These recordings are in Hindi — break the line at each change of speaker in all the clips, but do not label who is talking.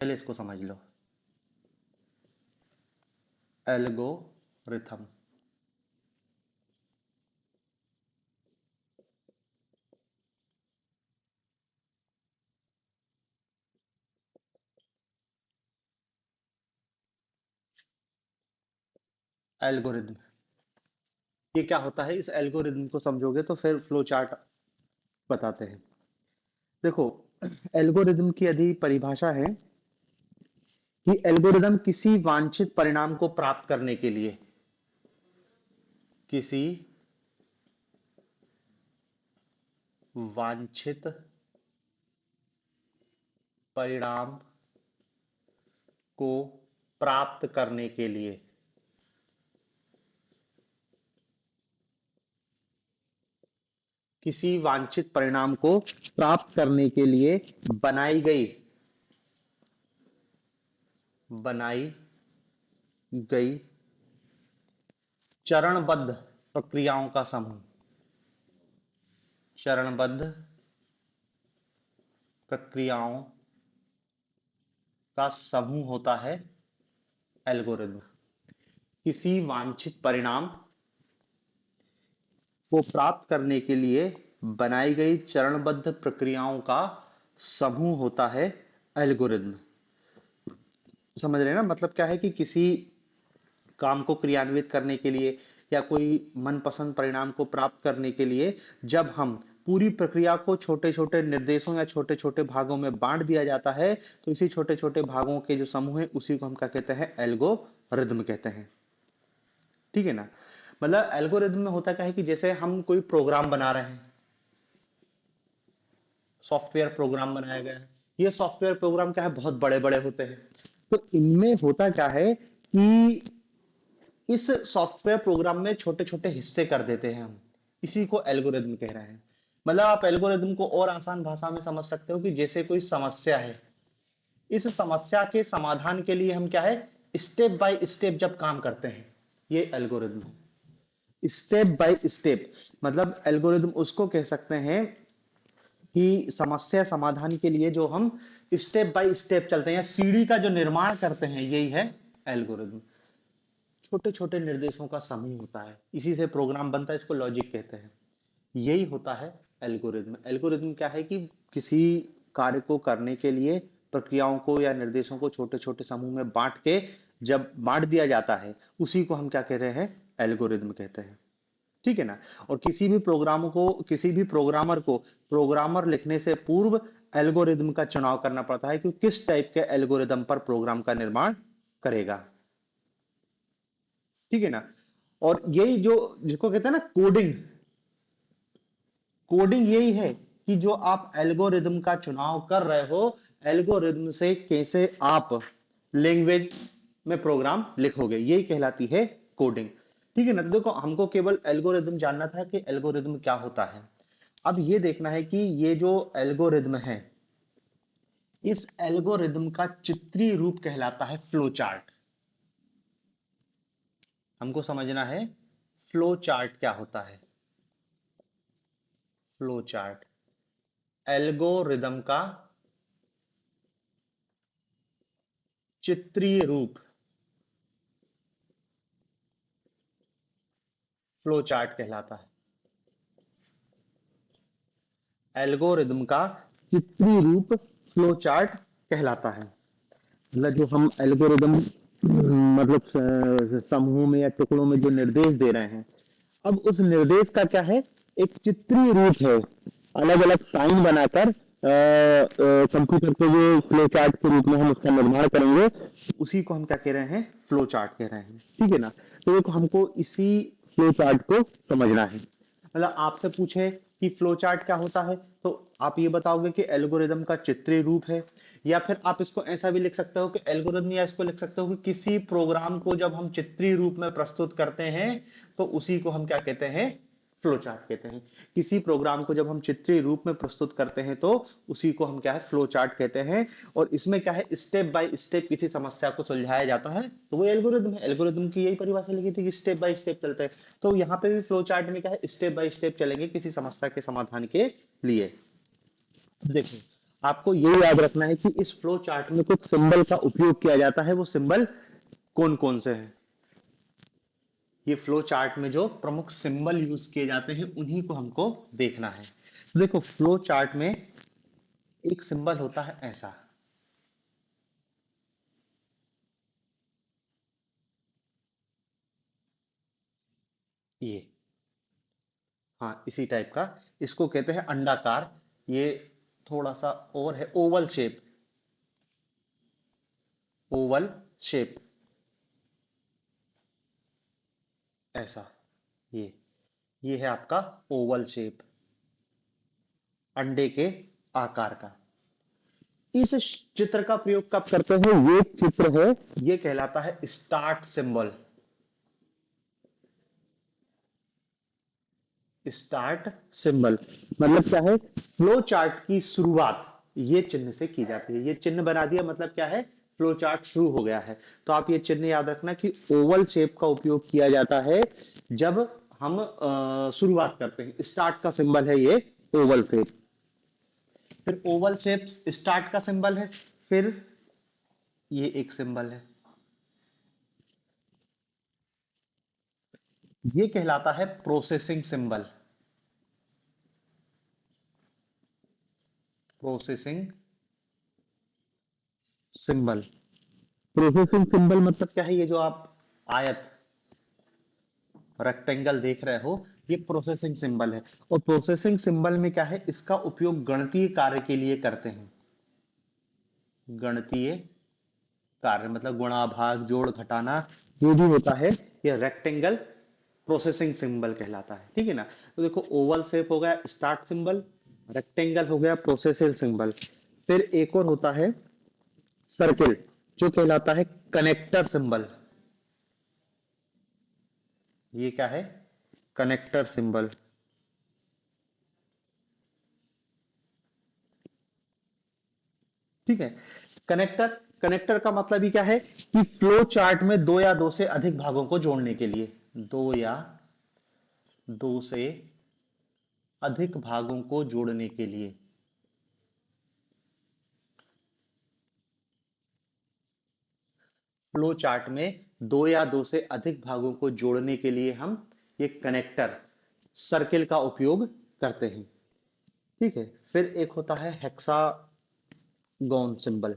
पहले इसको समझ लो। एल्गोरिथम। एल्गोरिथम ये क्या होता है, इस एल्गोरिथम को समझोगे तो फिर फ्लो चार्ट बताते हैं। देखो, एल्गोरिथम की यदि परिभाषा है कि एल्गोरिथम किसी वांछित परिणाम को प्राप्त करने के लिए, किसी वांछित परिणाम को प्राप्त करने के लिए किसी वांछित परिणाम को प्राप्त करने के लिए बनाई गई चरणबद्ध प्रक्रियाओं का समूह, चरणबद्ध प्रक्रियाओं का समूह होता है एल्गोरिथम। किसी वांछित परिणाम को प्राप्त करने के लिए बनाई गई चरणबद्ध प्रक्रियाओं का समूह होता है एल्गोरिथम। समझ रहे हैं ना, मतलब क्या है कि किसी काम को क्रियान्वित करने के लिए या कोई मनपसंद परिणाम को प्राप्त करने के लिए जब हम पूरी प्रक्रिया को छोटे छोटे निर्देशों या छोटे छोटे भागों में बांट दिया जाता है, तो इसी छोटे छोटे भागों के जो समूह है उसी को हम क्या कहते हैं, एल्गोरिथम कहते हैं। ठीक है ना। मतलब एल्गोरिथम में होता क्या है कि जैसे हम कोई प्रोग्राम बना रहे हैं, सॉफ्टवेयर प्रोग्राम बनाया गया है, ये सॉफ्टवेयर प्रोग्राम क्या है, बहुत बड़े बड़े होते हैं। तो इनमें होता क्या है कि इस सॉफ्टवेयर प्रोग्राम में छोटे छोटे हिस्से कर देते हैं हम, इसी को एल्गोरिथम कह रहे हैं। मतलब आप एल्गोरिथम को और आसान भाषा में समझ सकते हो कि जैसे कोई समस्या है, इस समस्या के समाधान के लिए हम क्या है, स्टेप बाय स्टेप जब काम करते हैं, ये एल्गोरिथम है। स्टेप बाय स्टेप मतलब एल्गोरिथम उसको कह सकते हैं कि समस्या समाधान के लिए जो हम स्टेप बाय स्टेप चलते हैं या सीढ़ी का जो निर्माण करते हैं, यही है एल्गोरिथम। छोटे छोटे निर्देशों का समूह होता है, इसी से प्रोग्राम बनता है, इसको लॉजिक कहते हैं। यही होता है एल्गोरिथम। एल्गोरिथम क्या है कि किसी कार्य को करने के लिए प्रक्रियाओं को या निर्देशों को छोटे छोटे समूह में बांट के जब बांट दिया जाता है, उसी को हम क्या कह रहे हैं, एल्गोरिथम कहते हैं। ठीक है ना। और किसी भी प्रोग्रामर को प्रोग्रामर लिखने से पूर्व एल्गोरिथम का चुनाव करना पड़ता है कि किस टाइप के एल्गोरिथम पर प्रोग्राम का निर्माण करेगा। ठीक है ना। और यही जो जिसको कहते हैं ना कोडिंग, कोडिंग यही है कि जो आप एल्गोरिदम का चुनाव कर रहे हो, एल्गोरिदम से कैसे आप लैंग्वेज में प्रोग्राम लिखोगे, यही कहलाती है कोडिंग। ठीक है ना। तो देखो, हमको केवल एल्गोरिदम जानना था कि एल्गोरिदम क्या होता है। अब ये देखना है कि ये जो एल्गोरिदम है, इस एल्गोरिदम का चित्रीय रूप कहलाता है फ्लो चार्ट। हमको समझना है फ्लो चार्ट क्या होता है। फ्लो चार्ट एल्गोरिदम का चित्रीय रूप फ्लो चार्ट कहलाता है। एल्गोरिदम का चित्रीय रूप फ्लो चार्ट कहलाता है। मतलब जो हम एल्गोरिदम मतलब समूह में या टुकड़ों में जो निर्देश दे रहे हैं, अब उस निर्देश का क्या है, एक चित्रीय रूप है। अलग अलग साइन बनाकर कंप्यूटर के जो फ्लो चार्ट के रूप में हम उसका निर्माण करेंगे, उसी को हम क्या कह रहे हैं, फ्लो चार्ट कह रहे हैं। ठीक है ना। तो देखो, हमको इसी फ्लो चार्ट को समझना है। मतलब आपसे पूछे कि फ्लो चार्ट क्या होता है, तो आप ये बताओगे कि एल्गोरिदम का चित्रीय रूप है। या फिर आप इसको ऐसा भी लिख सकते हो कि एल्गोरिदम, या इसको लिख सकते हो कि किसी प्रोग्राम को जब हम चित्रीय रूप में प्रस्तुत करते हैं, तो उसी को हम क्या कहते हैं, फ्लो चार्ट कहते हैं। किसी प्रोग्राम को जब हम चित्रीय रूप में प्रस्तुत करते हैं, तो उसी को हम क्या है, फ्लो चार्ट कहते हैं। और इसमें क्या है, स्टेप बाय स्टेप किसी समस्या को सुलझाया जाता है, तो वो एल्गोरिदम है। एल्गोरिदम की यही परिभाषा लिखी थी कि स्टेप बाय स्टेप चलते हैं। तो यहाँ पे भी फ्लो चार्ट में क्या है, स्टेप बाय स्टेप चलेंगे किसी समस्या के समाधान के लिए। देखो, आपको ये याद रखना है कि इस फ्लो चार्ट में कुछ सिंबल का उपयोग किया जाता है, वो सिंबल कौन कौन से हैं। ये फ्लो चार्ट में जो प्रमुख सिंबल यूज किए जाते हैं उन्हीं को हमको देखना है। तो देखो फ्लो चार्ट में एक सिंबल होता है ऐसा, ये, हाँ इसी टाइप का, इसको कहते हैं अंडाकार। ये थोड़ा सा और है, ओवल शेप, ओवल शेप ऐसा, ये है आपका ओवल शेप, अंडे के आकार का। इस चित्र का प्रयोग कब करते हैं, ये चित्र है, ये कहलाता है स्टार्ट सिंबल। स्टार्ट सिंबल मतलब क्या है, फ्लो चार्ट की शुरुआत ये चिन्ह से की जाती है। ये चिन्ह बना दिया मतलब क्या है, फ्लो चार्ट शुरू हो गया है। तो आप ये चिन्ह याद रखना कि ओवल शेप का उपयोग किया जाता है जब हम शुरुआत करते हैं। स्टार्ट का सिंबल है ये ओवल शेप, फिर ओवल शेप स्टार्ट का सिंबल है, फिर ये एक सिंबल है, ये कहलाता है processing symbol. Processing symbol, processing symbol मतलब क्या है, ये जो आप आयत रेक्टेंगल देख रहे हो, ये प्रोसेसिंग सिंबल है। और प्रोसेसिंग सिंबल में क्या है, इसका उपयोग गणितीय कार्य के लिए करते हैं। गणितीय कार्य मतलब गुणा भाग जोड़ घटाना जो भी होता है, ये रेक्टेंगल प्रोसेसिंग सिंबल कहलाता है। ठीक है ना। तो देखो ओवल शेप हो गया स्टार्ट सिंबल, रेक्टेंगल हो गया प्रोसेसिंग सिंबल, फिर एक और होता है सर्किल जो कहलाता है कनेक्टर सिंबल। ये क्या है, कनेक्टर सिंबल। ठीक है। कनेक्टर, कनेक्टर का मतलब ही क्या है कि फ्लो चार्ट में दो या दो से अधिक भागों को जोड़ने के लिए, दो या दो से अधिक भागों को जोड़ने के लिए, फ्लो चार्ट में दो या दो से अधिक भागों को जोड़ने के लिए हम ये कनेक्टर सर्किल का उपयोग करते हैं। ठीक है। फिर एक होता है हेक्सागोन सिंबल।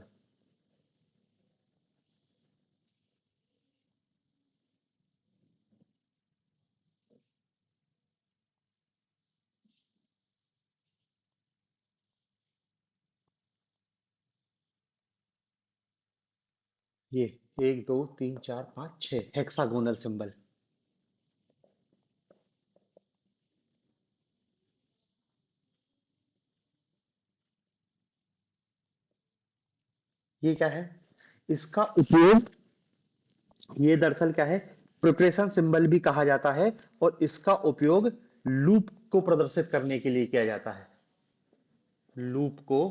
ये एक दो तीन चार पांच छह हेक्सागोनल सिंबल। ये क्या है, इसका उपयोग, ये दरअसल क्या है, प्रिपरेशन सिंबल भी कहा जाता है। और इसका उपयोग लूप को प्रदर्शित करने के लिए किया जाता है। लूप को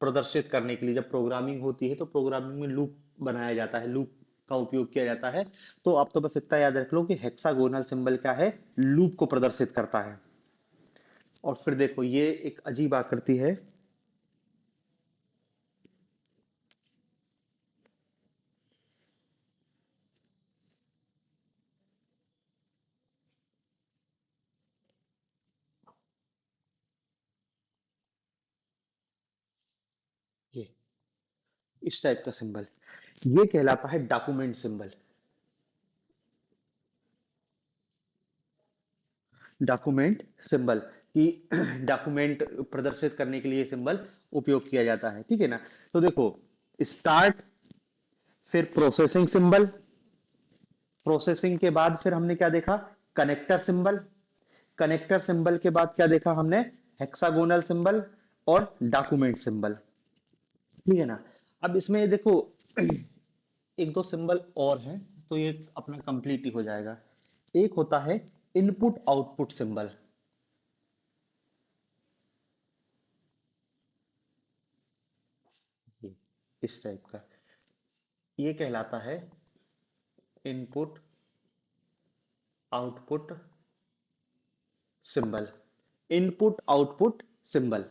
प्रदर्शित करने के लिए जब प्रोग्रामिंग होती है तो प्रोग्रामिंग में लूप बनाया जाता है, लूप का उपयोग किया जाता है। तो आप तो बस इतना याद रख लो कि हेक्सागोनल सिंबल क्या है, लूप को प्रदर्शित करता है। और फिर देखो ये एक अजीब आकृति है, ये इस टाइप का सिंबल, ये कहलाता है डॉक्यूमेंट सिंबल। डॉक्यूमेंट सिंबल कि डॉक्यूमेंट प्रदर्शित करने के लिए सिंबल उपयोग किया जाता है। ठीक है ना। तो देखो स्टार्ट, फिर प्रोसेसिंग सिंबल, प्रोसेसिंग के बाद फिर हमने क्या देखा, कनेक्टर सिंबल, कनेक्टर सिंबल के बाद क्या देखा हमने, हेक्सागोनल सिंबल और डॉक्यूमेंट सिंबल। ठीक है ना। अब इसमें ये देखो एक दो सिंबल और हैं, तो ये अपना कंप्लीट ही हो जाएगा। एक होता है इनपुट आउटपुट सिंबल, इस टाइप का, ये कहलाता है input output symbol. Input output symbol.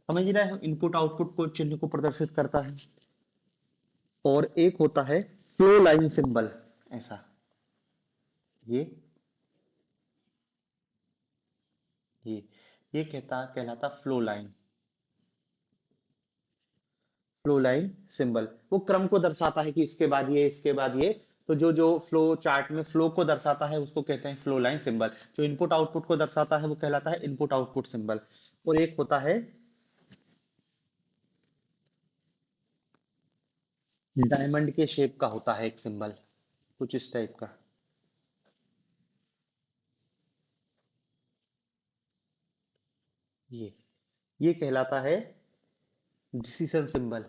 समझ रहे हैं, इनपुट आउटपुट को चिन्ह को प्रदर्शित करता है। और एक होता है फ्लो लाइन सिंबल, ऐसा, ये ये ये कहलाता flow line. Flow line symbol वो क्रम को दर्शाता है कि इसके बाद ये, इसके बाद ये। तो जो जो फ्लो चार्ट में फ्लो को दर्शाता है उसको कहते हैं फ्लो लाइन सिंबल। जो इनपुट आउटपुट को दर्शाता है वो कहलाता है इनपुट आउटपुट सिंबल। और एक होता है डायमंड के शेप का, होता है एक सिंबल कुछ इस टाइप का। ये ये कहलाता है डिसीजन सिंबल।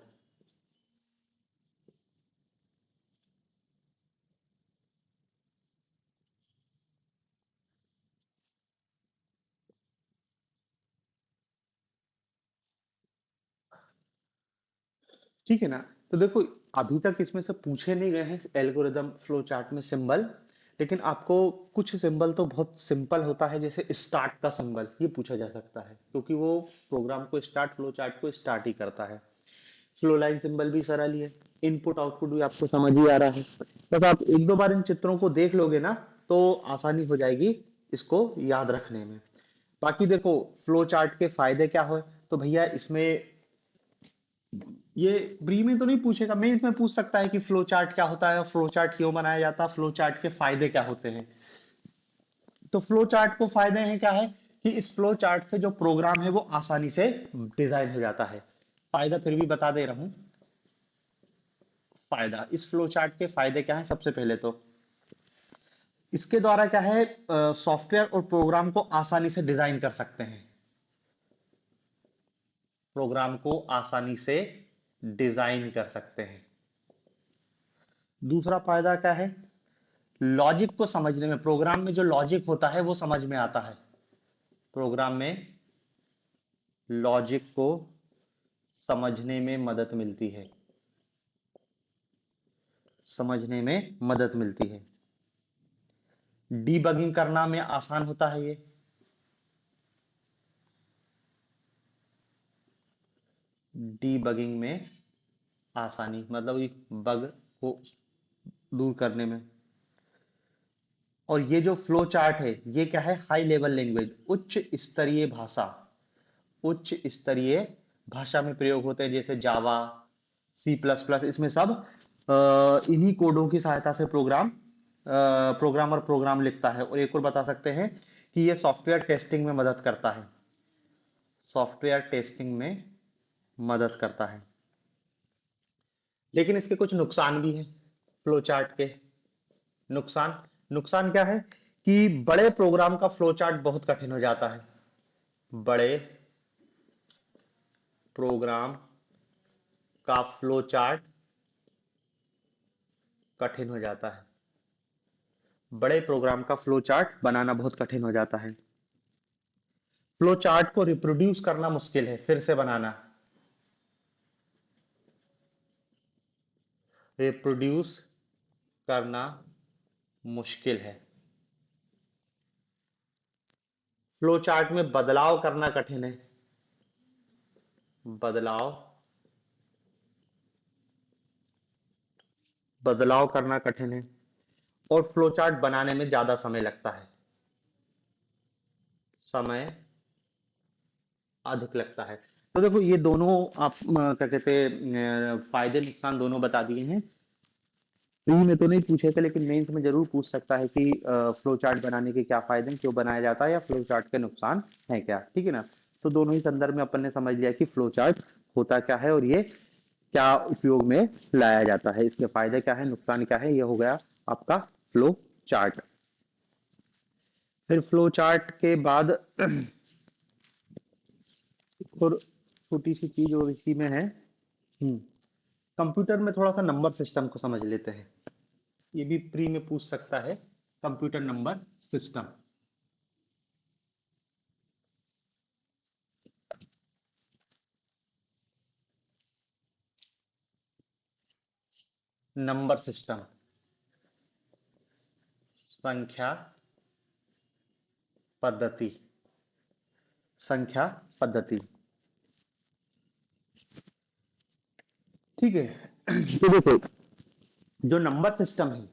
ठीक है ना। तो देखो, अभी तक इसमें से पूछे नहीं गए हैं एल्गोरिदम फ्लो चार्ट में सिंबल, लेकिन आपको कुछ सिंबल तो बहुत सिंपल होता है, जैसे स्टार्ट का सिंबल ये पूछा जा सकता है, क्योंकि वो प्रोग्राम को स्टार्ट, फ्लो चार्ट को स्टार्ट ही करता है। फ्लो लाइन सिंबल भी सरल ही है। इनपुट आउटपुट भी आपको समझ ही आ रहा है। बस आप एक दो बार इन चित्रों को देख लोगे ना, तो आसानी हो जाएगी इसको याद रखने में। बाकी देखो, फ्लो चार्ट के फायदे क्या हो, तो भैया इसमें ये ब्री में तो नहीं पूछेगा, मेंस में पूछ सकता है कि फ्लो चार्ट क्या होता है और फ्लो चार्ट क्यों बनाया जाता है, फ्लो चार्ट के फायदे क्या होते हैं। तो फ्लो चार्ट को फायदे हैं क्या है, कि इस फ्लो चार्ट से जो प्रोग्राम है वो आसानी से डिजाइन हो जाता है। फायदा फिर भी बता दे रहा हूं। फायदा, इस फ्लो चार्ट के फायदे क्या है, सबसे पहले तो इसके द्वारा क्या है, सॉफ्टवेयर और प्रोग्राम को आसानी से डिजाइन कर सकते हैं। प्रोग्राम को आसानी से डिजाइन कर सकते हैं। दूसरा फायदा क्या है, लॉजिक को समझने में, प्रोग्राम में जो लॉजिक होता है वो समझ में आता है। प्रोग्राम में लॉजिक को समझने में मदद मिलती है, समझने में मदद मिलती है। डीबगिंग करना में आसान होता है ये। डीबगिंग में आसानी, मतलब बग को दूर करने में। और ये जो फ्लो चार्ट है ये क्या है, हाई लेवल लैंग्वेज, उच्च स्तरीय भाषा। उच्च स्तरीय भाषा में प्रयोग होते हैं, जैसे जावा, C++, इसमें सब इन्हीं कोडों की सहायता से प्रोग्रामर प्रोग्राम लिखता है। और एक और बता सकते हैं कि ये सॉफ्टवेयर टेस्टिंग में मदद करता है। सॉफ्टवेयर टेस्टिंग में मदद करता है। लेकिन इसके कुछ नुकसान भी हैं, फ्लो चार्ट के। नुकसान, नुकसान क्या है, कि बड़े प्रोग्राम का फ्लो चार्ट बहुत कठिन हो जाता है। बड़े प्रोग्राम का फ्लो चार्ट कठिन हो जाता है। बड़े प्रोग्राम का फ्लो चार्ट बनाना बहुत कठिन हो जाता है। फ्लो चार्ट को रिप्रोड्यूस करना मुश्किल है, फिर से बनाना, रिप्रोड्यूस करना मुश्किल है। फ्लो चार्ट में बदलाव करना कठिन है। बदलाव बदलाव करना कठिन है। और फ्लो चार्ट बनाने में ज्यादा समय लगता है, समय अधिक लगता है। तो देखो, ये दोनों आप क्या कहते हैं, फायदे नुकसान दोनों बता दिए हैं। प्री में तो नहीं पूछे थे, लेकिन मेंस में जरूर पूछ सकता है कि फ्लो चार्ट बनाने के क्या फायदे हैं, क्यों बनाया जाता है, या फ्लो चार्ट के नुकसान है क्या। ठीक है ना। तो दोनों ही संदर्भ में अपन ने समझ लिया कि फ्लो चार्ट होता क्या है और ये क्या उपयोग में लाया जाता है, इसके फायदे क्या है, नुकसान क्या है। ये हो गया आपका फ्लो चार्ट। फिर फ्लो चार्ट के बाद एक और छोटी सी चीज और इसी में है। कंप्यूटर में थोड़ा सा नंबर सिस्टम को समझ लेते हैं, ये भी प्री में पूछ सकता है। Computer number system, number system, संख्या पद्धति। संख्या पद्धति। ठीक है। तो देखो, जो नंबर सिस्टम है,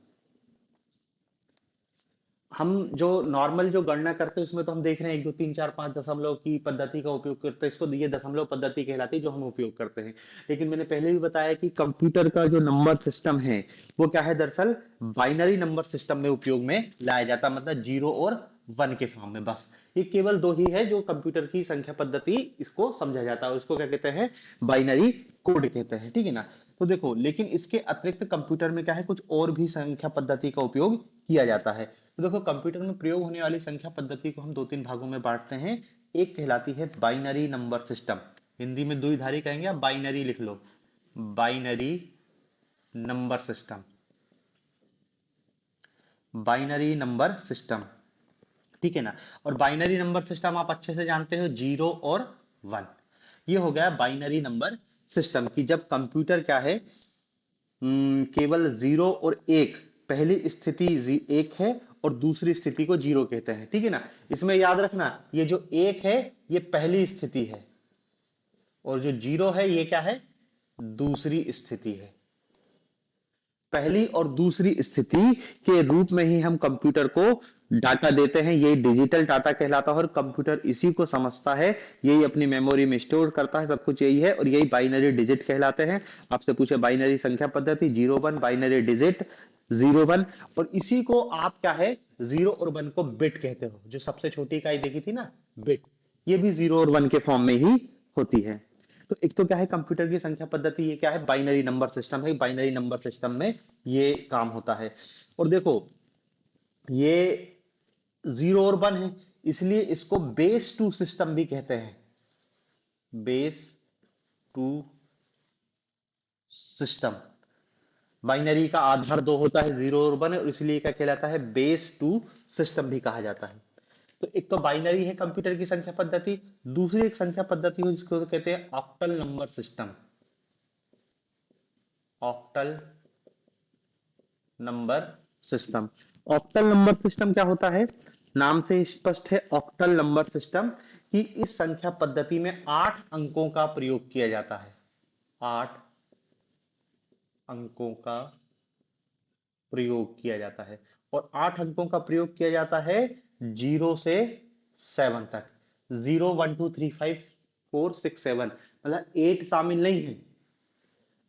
हम जो नॉर्मल जो गणना करते हैं उसमें तो हम देख रहे हैं 1 2 3 4 5 दशमलव की पद्धति का उपयोग करते हैं, इसको ये दशमलव पद्धति कहलाती है जो हम उपयोग करते हैं। लेकिन मैंने पहले भी बताया कि कंप्यूटर का जो नंबर सिस्टम है वो क्या है, दरअसल बाइनरी नंबर सिस्टम में उपयोग में लाया जाता है, मतलब 0 और 1 के फॉर्म में। बस ये केवल दो ही है जो कंप्यूटर की संख्या पद्धति इसको समझा जाता है, उसको क्या कहते हैं, बाइनरी कोड कहते हैं। ठीक है ना। तो देखो, लेकिन इसके अतिरिक्त कंप्यूटर में क्या है, कुछ और भी संख्या पद्धति का उपयोग किया जाता है। तो देखो, कंप्यूटर में प्रयोग होने वाली संख्या पद्धति को हम 2 3 भागों में बांटते हैं। एक कहलाती है बाइनरी नंबर सिस्टम, हिंदी में द्विधारी कहेंगे, आप बाइनरी लिख लो, binary number system, binary number system. ठीक है ना। और बाइनरी नंबर सिस्टम आप अच्छे से जानते हो, 0 और 1। ये हो गया बाइनरी नंबर सिस्टम की जब कंप्यूटर क्या है, केवल 0 और 1, पहली स्थिति 1 है और दूसरी स्थिति को 0 कहते हैं। ठीक है ना। इसमें याद रखना, ये जो 1 है ये पहली स्थिति है और जो 0 है ये क्या है, दूसरी स्थिति है। पहली और दूसरी स्थिति के रूप में ही हम कंप्यूटर को डाटा देते हैं, यही डिजिटल डाटा कहलाता है और कंप्यूटर इसी को समझता है, यही अपनी मेमोरी में स्टोर करता है, सब कुछ यही है और यही बाइनरी डिजिट कहलाते हैं। आपसे पूछे बाइनरी संख्या पद्धति 0 1, बाइनरी डिजिट 0 1, और इसी को आप क्या है, 0 और 1 को बिट कहते हो, जो सबसे छोटी इकाई देखी थी ना, बिट, ये भी 0 और 1 के फॉर्म में ही होती है। तो एक तो क्या है कंप्यूटर की संख्या पद्धति, ये क्या है, बाइनरी नंबर सिस्टम है, बाइनरी नंबर सिस्टम में ये काम होता है। और देखो, ये 0 और 1 है, इसलिए इसको बेस 2 सिस्टम भी कहते हैं, बेस 2 सिस्टम। बाइनरी का आधार 2 होता है, 0 और 1, और इसलिए क्या कहलाता है, बेस 2 सिस्टम भी कहा जाता है। तो एक तो बाइनरी है कंप्यूटर की संख्या पद्धति, दूसरी एक संख्या पद्धति हो जिसको कहते हैं octal number system, octal number system. Octal number system क्या होता है, नाम से स्पष्ट है, ऑक्टल नंबर सिस्टम, कि इस संख्या पद्धति में 8 अंकों का प्रयोग किया जाता है, 8 अंकों का प्रयोग किया जाता है। और 8 अंकों का प्रयोग किया जाता है 0 से 7 तक, 0 1 2 3 5 4 6 7, मतलब 8 शामिल नहीं है,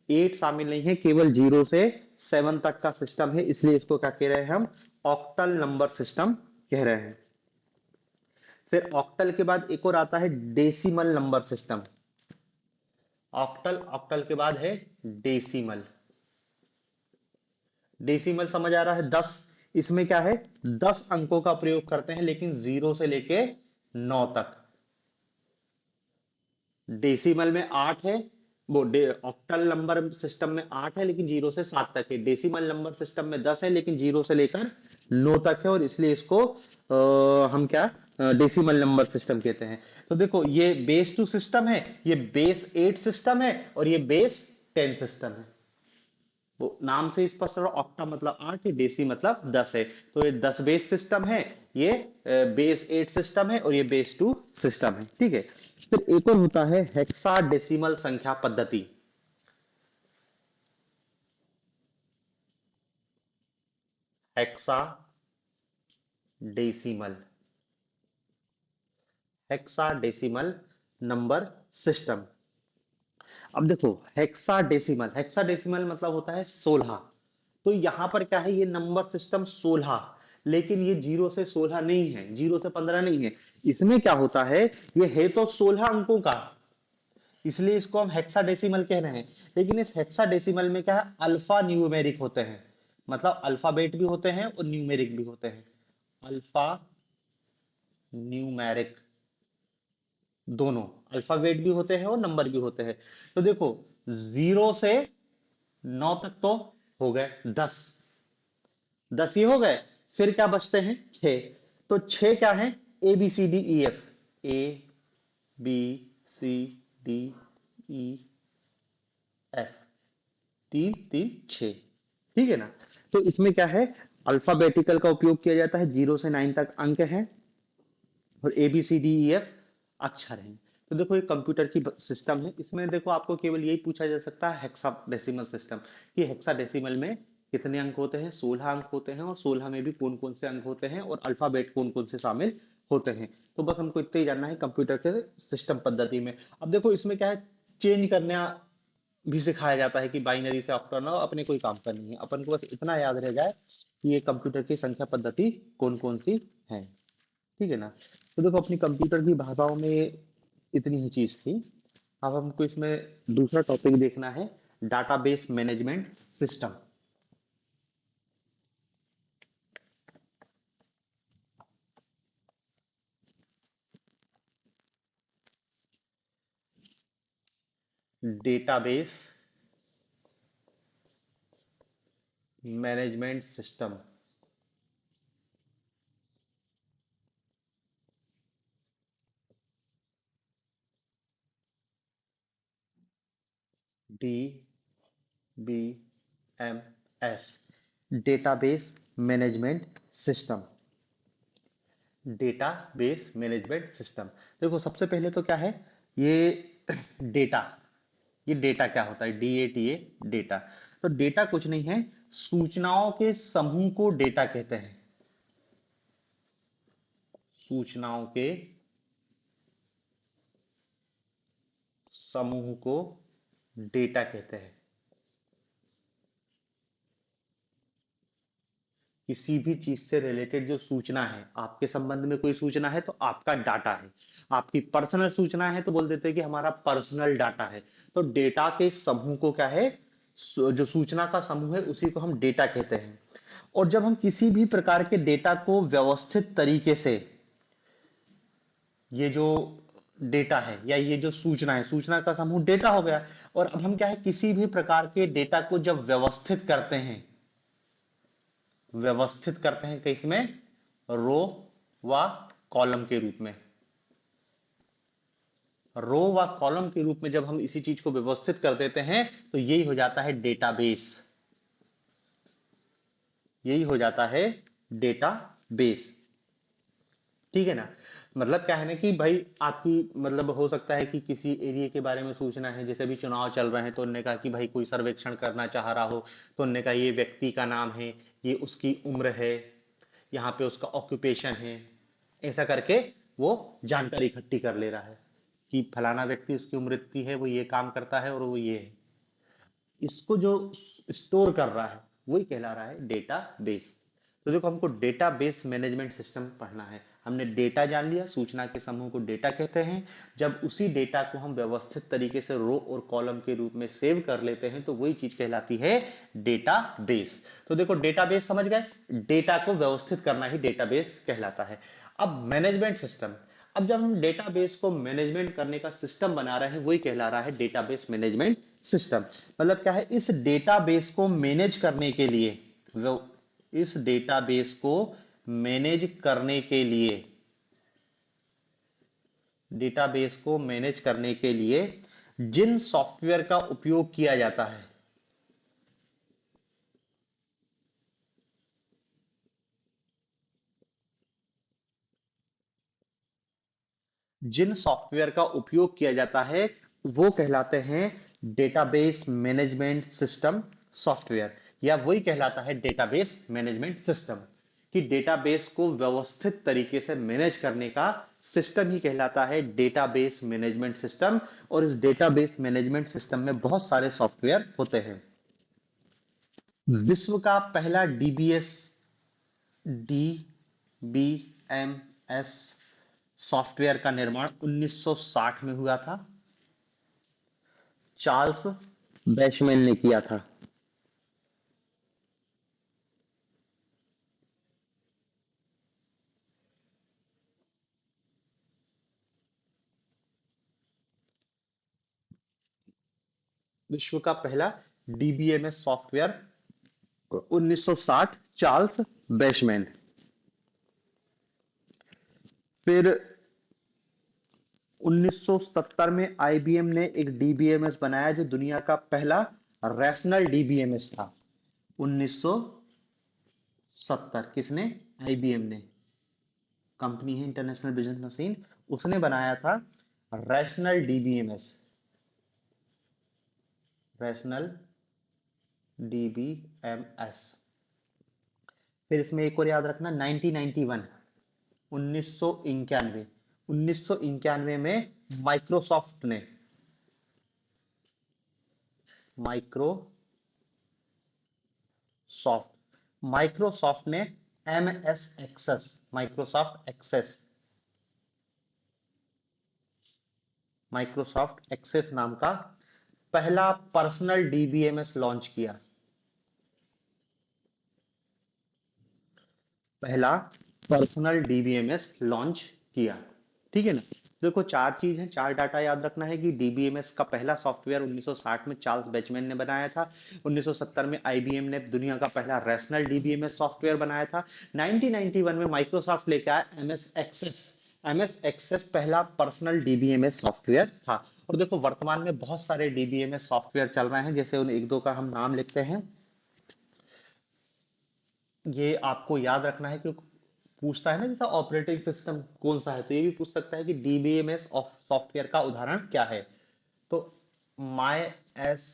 8 शामिल नहीं है, केवल 0 से 7 तक का सिस्टम है, इसलिए इसको क्या कह रहे हैं हम, ऑक्टल नंबर सिस्टम कह रहे हैं। फिर ऑक्टल के बाद एक और आता है decimal number system, octal, octal के बाद है डेसिमल। डेसिमल समझ आ रहा है, 10, इसमें क्या है, 10 अंकों का प्रयोग करते हैं, लेकिन 0 से लेके 9 तक। डेसिमल में 8 है, वो ऑक्टल नंबर सिस्टम में 8 है लेकिन 0 से 7 तक है, डेसिमल नंबर सिस्टम में 10 है लेकिन 0 से लेकर 9 तक है, और इसलिए इसको हम क्या, डेसिमल नंबर सिस्टम कहते हैं। तो देखो, ये बेस 2 सिस्टम है, ये बेस 8 सिस्टम है, और ये बेस 10 सिस्टम है। वो नाम से स्पष्ट है, ऑक्टा मतलब 8 है, डेसी मतलब 10 है, तो ये 10 बेस सिस्टम है, ये बेस 8 सिस्टम है, और ये बेस 2 सिस्टम है। ठीक है। फिर एक और होता है हेक्साडेसिमल संख्या पद्धति, हेक्साडेसिमल, हेक्साडेसिमल नंबर सिस्टम। अब देखो, हेक्साडेसिमल, हेक्साडेसिमल मतलब होता है 16। तो यहां पर क्या है, ये नंबर सिस्टम 16, लेकिन ये 0 से 16 नहीं है, 0 से 15 नहीं है, इसमें क्या होता है, ये है तो 16 अंकों का, इसलिए इसको हम हेक्साडेसिमल कह रहे हैं। लेकिन इस हेक्साडेसिमल में क्या है, अल्फा न्यूमेरिक होते हैं, मतलब अल्फाबेट भी होते हैं और न्यूमेरिक भी होते हैं, अल्फा न्यूमेरिक, दोनों, अल्फाबेट भी होते हैं और नंबर भी होते हैं। तो देखो, 0 से 9 तक तो हो गए 10, 10 ये हो गए, फिर क्या बचते हैं 6, तो 6 क्या है, A B C D E F, A B C D E F, 3 3 6। ठीक है ना। तो इसमें क्या है, अल्फाबेटिकल का उपयोग किया जाता है, 0 से 9 तक अंक है, और A B C D E F अक्षर हैं। तो देखो ये कंप्यूटर की सिस्टम है, इसमें देखो आपको केवल यही पूछा जा सकता है हेक्साडेसिमल सिस्टम, कि हेक्साडेसिमल में कितने अंक होते हैं, 16 अंक होते हैं, और 16 में भी कौन कौन से अंक होते हैं और अल्फाबेट कौन कौन से शामिल होते हैं। तो बस हमको इतना ही जानना है कंप्यूटर के सिस्टम पद्धति में। अब देखो इसमें क्या है, चेंज करना भी सिखाया जाता है कि बाइनरी से ऑक्टल ना अपने कोई काम करनी है, अपन को बस इतना याद रह जाए कि ये कंप्यूटर की संख्या पद्धति कौन कौन सी है। ठीक है ना। तो देखो अपनी कंप्यूटर की भाषाओं में इतनी ही चीज थी। अब हमको इसमें दूसरा टॉपिक देखना है, database management system. Database management system. D B M S, database management system. Database management system. देखो सबसे पहले तो क्या है ये डेटा, ये डेटा क्या होता है, DATA, डेटा। तो डेटा कुछ नहीं है, सूचनाओं के समूह को डेटा कहते हैं। सूचनाओं के समूह को डेटा कहते हैं। किसी भी चीज से रिलेटेड जो सूचना है, आपके संबंध में कोई सूचना है तो आपका डाटा है। आपकी पर्सनल सूचना है तो बोल देते हैं कि हमारा पर्सनल डाटा है। तो डेटा के समूह को क्या है, जो सूचना का समूह है उसी को हम डेटा कहते हैं। और जब हम किसी भी प्रकार के डेटा को व्यवस्थित तरीके से, ये जो डेटा है या ये जो सूचना है, सूचना का समूह डेटा हो गया। और अब हम क्या है, किसी भी प्रकार के डेटा को जब व्यवस्थित करते हैं, व्यवस्थित करते हैं किसमें, रो व कॉलम के रूप में। रो व कॉलम के रूप में जब हम इसी चीज को व्यवस्थित कर देते हैं तो यही हो जाता है डेटाबेस। यही हो जाता है डेटाबेस। ठीक है ना। मतलब क्या है ना कि भाई आपकी मतलब हो सकता है कि किसी एरिया के बारे में सूचना है, जैसे अभी चुनाव चल रहे हैं तो उन्होंने कहा कि भाई कोई सर्वेक्षण करना चाह रहा हो, तो उन्होंने कहा ये व्यक्ति का नाम है, ये उसकी उम्र है, यहाँ पे उसका ऑक्यूपेशन है, ऐसा करके वो जानकारी इकट्ठी कर ले रहा है कि फलाना व्यक्ति, उसकी उम्र इतनी है, वो ये काम करता है और वो ये है। इसको जो स्टोर कर रहा है वही कहला रहा है डेटाबेस। तो देखो हमको डेटाबेस मैनेजमेंट सिस्टम पढ़ना है। हमने डेटा जान लिया, सूचना के समूह को डेटा कहते हैं। जब उसी डेटा को हम व्यवस्थित तरीके से रो और कॉलम के रूप में सेव कर लेते हैं तो वही चीज कहलाती है डेटाबेस। तो देखो डेटाबेस समझ गए, डेटा को व्यवस्थित करना ही डेटाबेस कहलाता है। अब मैनेजमेंट सिस्टम, अब जब हम डेटाबेस को मैनेजमेंट करने का सिस्टम बना रहे हैं वही कहला रहा है डेटाबेस मैनेजमेंट सिस्टम। मतलब क्या है, इस डेटाबेस को मैनेज करने के लिए, इस डेटाबेस को मैनेज करने के लिए, डेटाबेस को मैनेज करने के लिए जिन सॉफ्टवेयर का उपयोग किया जाता है, जिन सॉफ्टवेयर का उपयोग किया जाता है वो कहलाते हैं डेटाबेस मैनेजमेंट सिस्टम सॉफ्टवेयर, या वही कहलाता है डेटाबेस मैनेजमेंट सिस्टम। कि डेटाबेस को व्यवस्थित तरीके से मैनेज करने का सिस्टम ही कहलाता है डेटाबेस मैनेजमेंट सिस्टम। और इस डेटाबेस मैनेजमेंट सिस्टम में बहुत सारे सॉफ्टवेयर होते हैं। विश्व का पहला DBMS सॉफ्टवेयर का निर्माण 1960 में हुआ था। चार्ल्स बैशमैन ने किया था। विश्व का पहला DBMS सॉफ्टवेयर 1960, चार्ल्स बैशमैन। फिर 1970 में IBM ने एक DBMS बनाया जो दुनिया का पहला रैशनल DBMS था। 1970 किसने, IBM ने, कंपनी है इंटरनेशनल बिजनेस मशीन। उसने बनाया था रैशनल डीबीएमएस, रैशनल डीबीएमएस। फिर इसमें एक और याद रखना, 1991, 1991, 1991 में माइक्रोसॉफ्ट ने, माइक्रोसॉफ्ट ने MS access, Microsoft access, Microsoft access नाम का पहला पर्सनल डीबीएमएस लॉन्च किया, पहला पर्सनल डीबीएमएस लॉन्च किया। ठीक है ना। देखो चार चीज है, चार डाटा याद रखना है कि डीबीएमएस का पहला सॉफ्टवेयर 1960 में चार्ल्स बेंचमैन ने बनाया था। 1970 में आईबीएम ने दुनिया का पहला रैशनल डीबीएमएस सॉफ्टवेयर बनाया था। 1991 में माइक्रोसॉफ्ट लेकर आया एमएस एक्सेस, एमएस एक्सेस पहला पर्सनल डीबीएमएस सॉफ्टवेयर था। और देखो वर्तमान में बहुत सारे डीबीएमएस सॉफ्टवेयर चल रहे हैं, जैसे उन एक दो का हम नाम लिखते हैं। ये आपको याद रखना है, क्योंकि पूछता है ना जैसा ऑपरेटिंग सिस्टम कौन सा है, तो ये भी पूछ सकता है कि डीबीएमएस ऑफ सॉफ्टवेयर का उदाहरण क्या है। तो माई एस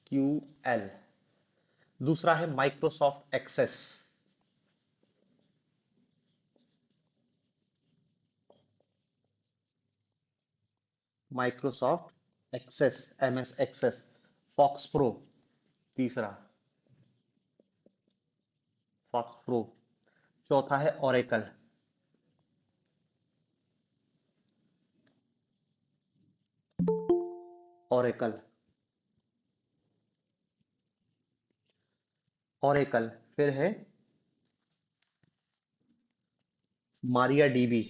क्यू एल, दूसरा है Microsoft access, Microsoft access MS access, FoxPro तीसरा, फॉक्स प्रो, चौथा है ओरेकल, ओरेकल, ओरेकल। फिर है मारिया डीबी,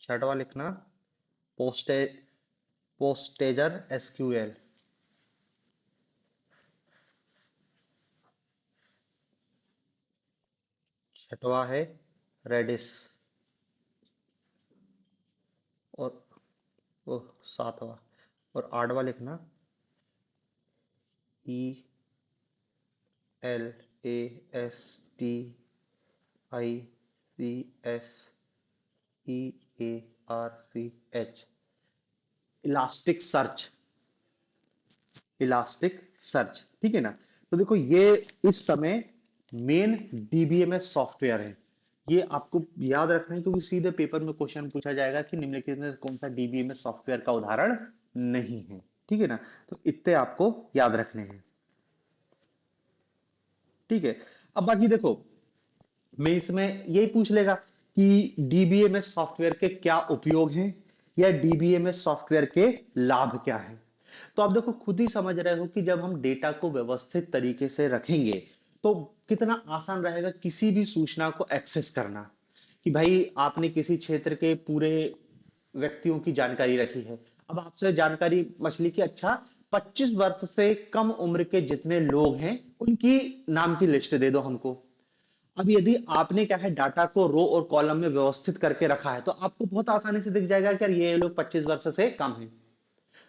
छठवा लिखना पोस्टे पोस्टेजर एसक्यूएल, छठवा है रेडिस, और वो सातवां, और आठवां लिखना E L A S T I C S E A R C H, Elasticsearch, Elasticsearch. ठीक है ना। तो देखो ये इस समय मेन डीबीएमएस सॉफ्टवेयर है, ये आपको याद रखना है, क्योंकि सीधे पेपर में क्वेश्चन पूछा जाएगा कि निम्नलिखित में कौन सा डीबीएमएस सॉफ्टवेयर का उदाहरण नहीं है। ठीक है ना। तो इतने आपको याद रखने हैं। ठीक है। अब बाकी देखो, मैं इसमें यही पूछ लेगा कि डीबीएमएस सॉफ्टवेयर के क्या उपयोग हैं, या डीबीएमएस सॉफ्टवेयर के लाभ क्या हैं। तो आप देखो खुद ही समझ रहे हो कि जब हम डेटा को व्यवस्थित तरीके से रखेंगे तो कितना आसान रहेगा किसी भी सूचना को एक्सेस करना। कि भाई आपने किसी क्षेत्र के पूरे व्यक्तियों की जानकारी रखी है, अब आपसे जानकारी मछली की, अच्छा 25 वर्ष से कम उम्र के जितने लोग हैं उनकी नाम की लिस्ट दे दो हमको। अब यदि आपने क्या है डाटा को रो और कॉलम में व्यवस्थित करके रखा है, तो आपको बहुत आसानी से दिख जाएगा कि यार ये लोग 25 वर्ष से कम हैं।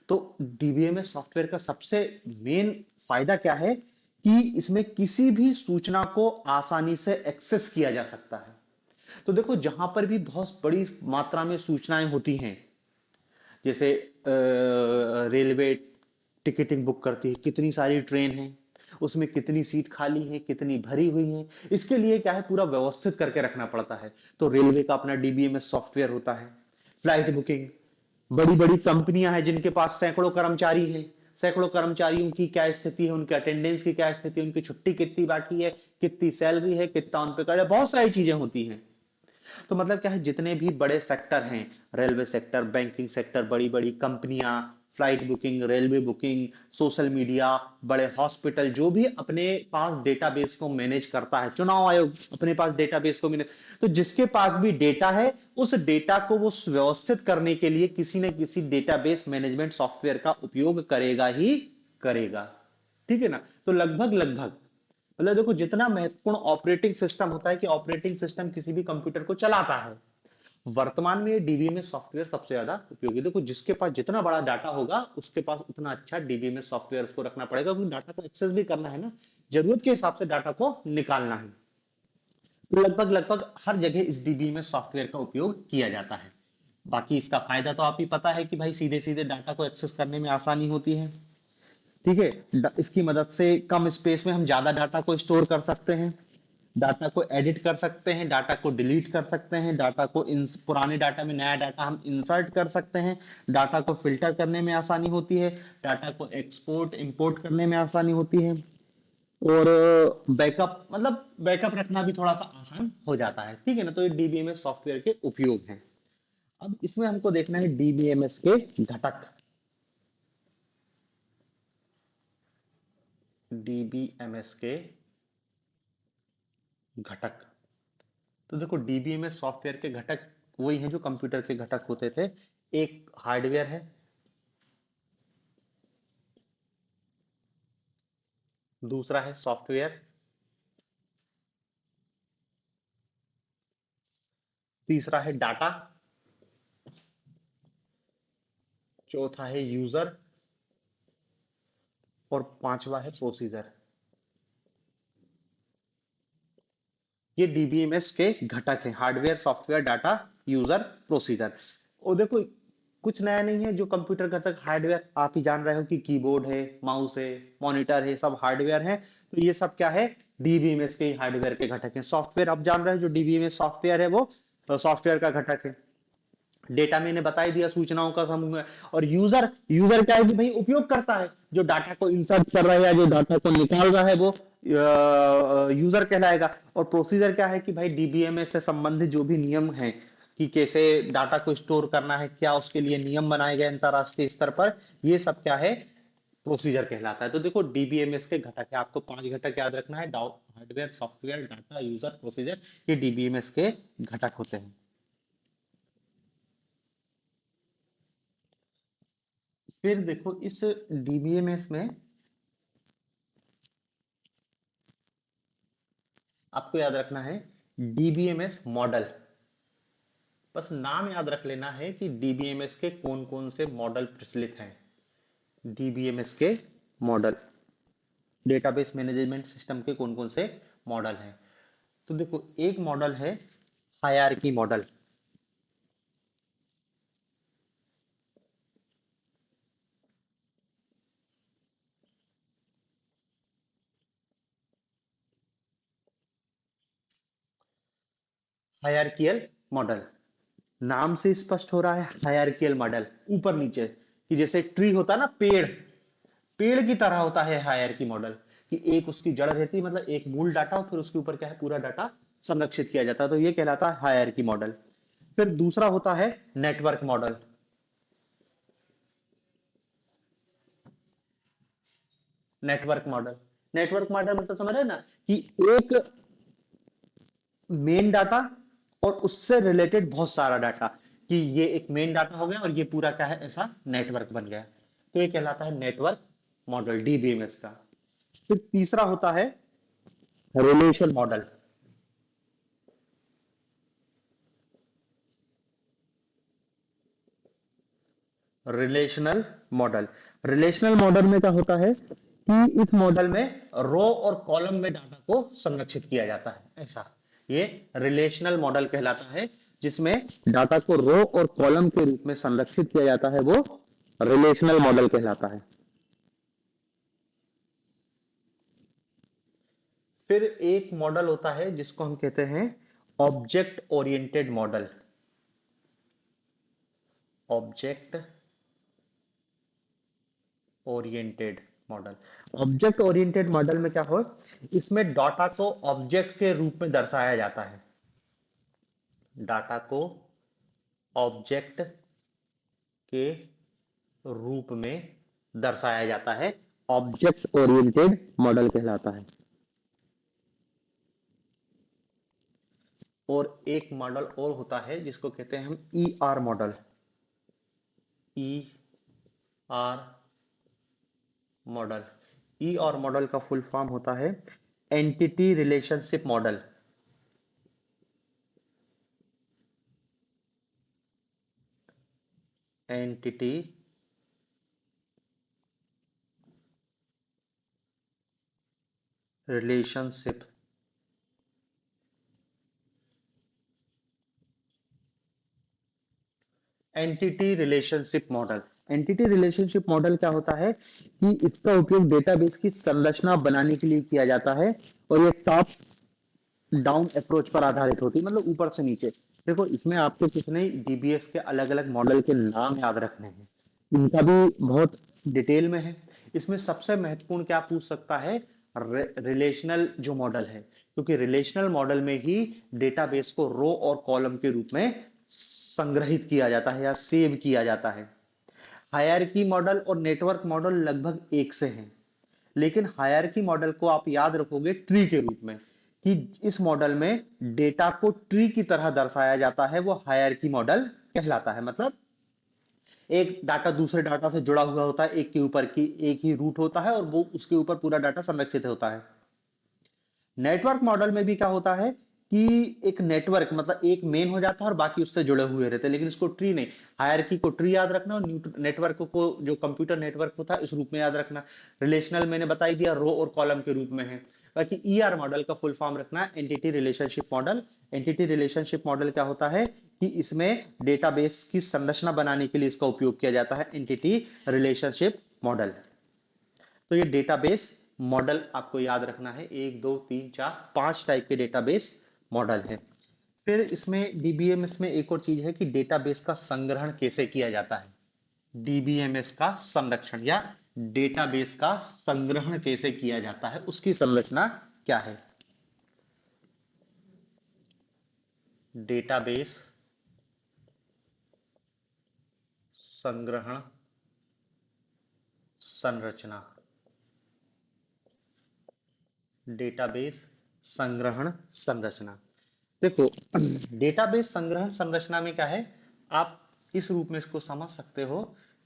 तो डीबीएमएस सॉफ्टवेयर का सबसे मेन फायदा क्या है कि इसमें किसी भी सूचना को आसानी से एक्सेस किया जा सकता है। तो देखो जहां पर भी बहुत बड़ी मात्रा में सूचनाएं होती हैं, जैसे रेलवे टिकटिंग बुक करती है, कितनी सारी ट्रेन है, उसमें कितनी सीट खाली है, कितनी भरी हुई है, इसके लिए क्या है पूरा व्यवस्थित करके रखना पड़ता है। तो रेलवे का अपना डीबीएमएस सॉफ्टवेयर होता है। फ्लाइट बुकिंग, बड़ी बड़ी कंपनियां हैं जिनके पास सैकड़ों कर्मचारी हैं, सैकड़ों कर्मचारियों की क्या स्थिति है, उनके अटेंडेंस की क्या स्थिति है, उनकी छुट्टी कितनी बाकी है, कितनी सैलरी है, कितना उन पे कर्ज है, बहुत सारी चीजें होती हैं। तो मतलब क्या है जितने भी बड़े सेक्टर हैं, रेलवे सेक्टर, बैंकिंग सेक्टर, बड़ी बड़ी कंपनियां, flight booking, railway booking, social media, बड़े हॉस्पिटल, जो भी अपने पास डेटाबेस को मैनेज करता है, चुनाव आयोग अपने पास डेटाबेस को मैनेज, तो जिसके पास भी डेटा है उस डेटा को वो व्यवस्थित करने के लिए किसी न किसी डेटाबेस मैनेजमेंट सॉफ्टवेयर का उपयोग करेगा ही करेगा। ठीक है ना। तो लगभग लगभग मतलब देखो जितना महत्वपूर्ण ऑपरेटिंग सिस्टम होता है कि ऑपरेटिंग सिस्टम किसी भी कंप्यूटर को चलाता है, वर्तमान में ये डीबीएमएस सॉफ्टवेयर सबसे ज्यादा उपयोगी। देखो जिसके पास जितना बड़ा डाटा होगा उसके पास उतना अच्छा डीबीएमएस सॉफ्टवेयर उसको रखना पड़ेगा, क्योंकि डाटा को एक्सेस भी करना है ना। जरूरत के हिसाब से डाटा को निकालना है। तो लगभग लगभग हर जगह इस डीबी में सॉफ्टवेयर का उपयोग किया जाता है। बाकी इसका फायदा तो आप ही पता है कि भाई सीधे सीधे डाटा को एक्सेस करने में आसानी होती है। ठीक है, इसकी मदद से कम स्पेस में हम ज्यादा डाटा को स्टोर कर सकते हैं, डाटा को एडिट कर सकते हैं, डाटा को डिलीट कर सकते हैं, डाटा को पुराने डाटा में नया डाटा हम इंसर्ट कर सकते हैं, डाटा को फिल्टर करने में आसानी होती है, डाटा को एक्सपोर्ट इंपोर्ट करने में आसानी होती है, और बैकअप मतलब बैकअप रखना भी थोड़ा सा आसान हो जाता है। ठीक है ना, तो ये डीबीएमएस सॉफ्टवेयर के उपयोग हैं। अब इसमें हमको देखना है डीबीएमएस के घटक। डीबीएमएस के घटक, तो देखो डीबीएमएस सॉफ्टवेयर के घटक वही हैं जो कंप्यूटर के घटक होते थे। एक हार्डवेयर है, दूसरा है सॉफ्टवेयर, तीसरा है डाटा, चौथा है यूजर, और पांचवा है प्रोसीजर। ये डीबीएमएस के घटक हैं, hardware, software, data, user, procedure. और देखो कुछ नया नहीं है, जो कंप्यूटर घटक हार्डवेयर आप ही जान रहे हो कि कीबोर्ड है, माउस है, मॉनिटर है, सब हार्डवेयर है। तो ये सब क्या है, डीबीएमएस के हार्डवेयर के घटक हैं। सॉफ्टवेयर आप जान रहे हो, जो डीबीएमएस सॉफ्टवेयर है वो सॉफ्टवेयर का घटक है। डेटा मैंने बता ही दिया, सूचनाओं का समूह है। और यूजर, यूजर क्या है कि भाई उपयोग करता है, जो डाटा को इंसर्ट कर रहा है या जो डाटा को निकाल रहा है वो यूजर कहलाएगा। और प्रोसीजर क्या है कि भाई डीबीएमएस से संबंधित जो भी नियम है कि कैसे डाटा को स्टोर करना है, क्या उसके लिए नियम बनाए गए अंतरराष्ट्रीय स्तर पर, ये सब क्या है, प्रोसीजर कहलाता है। तो देखो डीबीएमएस के घटक है, आपको 5 घटक याद रखना है, hardware, software, data, user, procedure, ये डीबीएमएस के घटक होते हैं। फिर देखो इस डीबीएमएस में आपको याद रखना है डीबीएमएस मॉडल। बस नाम याद रख लेना है कि डीबीएमएस के कौन कौन से मॉडल प्रचलित हैं। डीबीएमएस के मॉडल, डेटाबेस मैनेजमेंट सिस्टम के कौन कौन से मॉडल हैं। तो देखो एक मॉडल है हायरार्की मॉडल। हायरार्कियल मॉडल, नाम से स्पष्ट हो रहा है हायरार्कियल मॉडल, ऊपर नीचे, कि जैसे ट्री होता है ना, पेड़, पेड़ की तरह होता है हायरार्की मॉडल, कि एक उसकी जड़ रहती है, मतलब एक मूल डाटा और फिर उसके ऊपर क्या है, पूरा डाटा संरक्षित किया जाता है। तो ये कहलाता है हायरार्की मॉडल। फिर दूसरा होता है network model. Network model, network model मतलब समझ रहे हैं ना, कि एक मेन डाटा और उससे रिलेटेड बहुत सारा डाटा, कि ये एक मेन डाटा हो गया और ये पूरा क्या है, ऐसा नेटवर्क बन गया। तो ये कहलाता है नेटवर्क मॉडल डीबीएमएस का। फिर तीसरा होता है relation model. Relational model, relational model में क्या होता है कि इस मॉडल में रो और कॉलम में डाटा को संरक्षित किया जाता है, ऐसा ये रिलेशनल मॉडल कहलाता है। जिसमें डाटा को रो और कॉलम के रूप में संरक्षित किया जाता है, वो रिलेशनल मॉडल कहलाता है। फिर एक मॉडल होता है जिसको हम कहते हैं object oriented model. Object oriented model, object oriented model में क्या हो, इसमें डाटा को ऑब्जेक्ट के रूप में दर्शाया जाता है। डाटा को ऑब्जेक्ट के रूप में दर्शाया जाता है, ऑब्जेक्ट ओरिएंटेड मॉडल कहलाता है। और एक मॉडल और होता है जिसको कहते हैं हम E R model. E R model, E R model का फुल फॉर्म होता है entity relationship model. Entity relationship entity relationship model. Entity relationship model क्या होता है कि इसका उपयोग डेटाबेस की संरचना बनाने के लिए किया जाता है और ये टॉप डाउन अप्रोच पर आधारित होती है, मतलब ऊपर से नीचे। देखो इसमें आपको कुछ नहीं, डीबीएस के अलग अलग मॉडल के नाम याद रखने हैं, इनका भी बहुत डिटेल में है। इसमें सबसे महत्वपूर्ण क्या पूछ सकता है, रिलेशनल जो मॉडल है, क्योंकि रिलेशनल मॉडल में ही डेटाबेस को रो और कॉलम के रूप में संग्रहित किया जाता है या सेव किया जाता है। हायरार्की मॉडल और नेटवर्क मॉडल लगभग एक से हैं, लेकिन हायरार्की मॉडल को आप याद रखोगे ट्री के रूप में, कि इस मॉडल में डेटा को ट्री की तरह दर्शाया जाता है, वो हायरार्की मॉडल कहलाता है। मतलब एक डाटा दूसरे डाटा से जुड़ा हुआ होता है, एक के ऊपर की एक ही रूट होता है और वो उसके ऊपर पूरा डाटा संरक्षित होता है। नेटवर्क मॉडल में भी क्या होता है कि एक नेटवर्क मतलब एक मेन हो जाता है और बाकी उससे जुड़े हुए रहते हैं, लेकिन इसको ट्री नहीं, हायरार्की को ट्री याद रखना और नेटवर्क को जो कंप्यूटर नेटवर्क होता है इस रूप में याद रखना। रिलेशनल मैंने बता ही दिया, रो और कॉलम के रूप में है। बाकी ईआर मॉडल का फुल फॉर्म रखना है, entity relationship model. Entity relationship model क्या होता है कि इसमें डेटाबेस की संरचना बनाने के लिए इसका उपयोग किया जाता है, एंटिटी रिलेशनशिप मॉडल। तो ये डेटाबेस मॉडल आपको याद रखना है, एक दो तीन चार पांच टाइप के डेटाबेस मॉडल है। फिर इसमें डीबीएमएस में एक और चीज है कि डेटाबेस का संग्रहण कैसे किया जाता है। डीबीएमएस का संरक्षण या डेटाबेस का संग्रहण कैसे किया जाता है, उसकी संरचना क्या है। डेटाबेस संग्रहण संरचना, डेटाबेस संग्रहण संरचना। देखो डेटाबेस संग्रहण संरचना में क्या है, आप इस रूप में इसको समझ सकते हो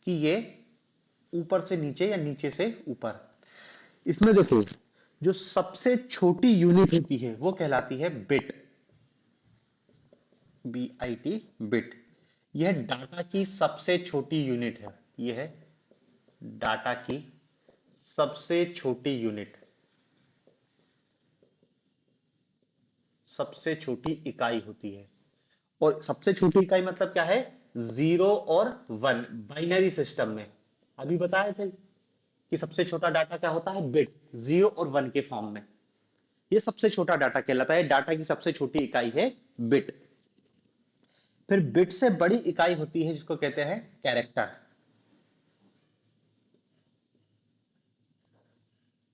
कि ये ऊपर से नीचे या नीचे से ऊपर। इसमें देखो जो सबसे छोटी यूनिट होती है वो कहलाती है बिट, BIT बिट। यह डाटा की सबसे छोटी यूनिट है, यह है डाटा की सबसे छोटी यूनिट, सबसे छोटी इकाई होती है। और सबसे छोटी इकाई मतलब क्या है, जीरो और वन बाइनरी सिस्टम में अभी बताए थे कि सबसे छोटा डाटा क्या होता है, बिट, जीरो और वन के फॉर्म में। ये सबसे छोटा डाटा कहलाता है, डाटा की सबसे छोटी इकाई है बिट। फिर बिट से बड़ी इकाई होती है जिसको कहते हैं कैरेक्टर।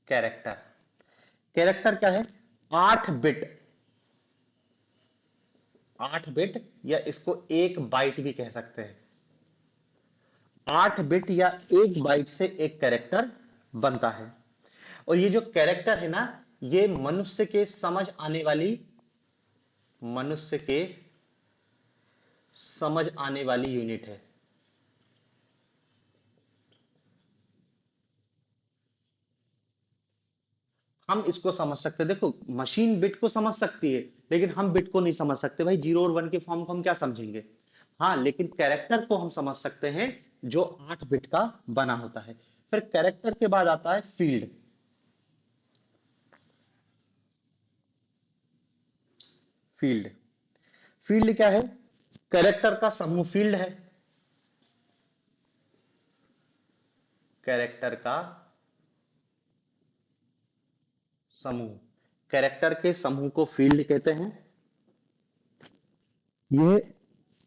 कैरेक्टर, कैरेक्टर क्या है, 8 बिट, 8 बिट या इसको 1 बाइट भी कह सकते हैं। 8 बिट या 1 बाइट से एक कैरेक्टर बनता है। और ये जो कैरेक्टर है ना, ये मनुष्य के समझ आने वाली, मनुष्य के समझ आने वाली यूनिट है। हम इसको समझ सकते हैं, देखो मशीन बिट को समझ सकती है लेकिन हम बिट को नहीं समझ सकते, भाई जीरो और वन के फॉर्म को हम क्या समझेंगे। हाँ, लेकिन कैरेक्टर को हम समझ सकते हैं जो 8 बिट का बना होता है। फिर कैरेक्टर के बाद आता है फील्ड। फील्ड, फील्ड क्या है, कैरेक्टर का समूह फील्ड है। कैरेक्टर का समूह, कैरेक्टर के समूह को फील्ड कहते हैं। ये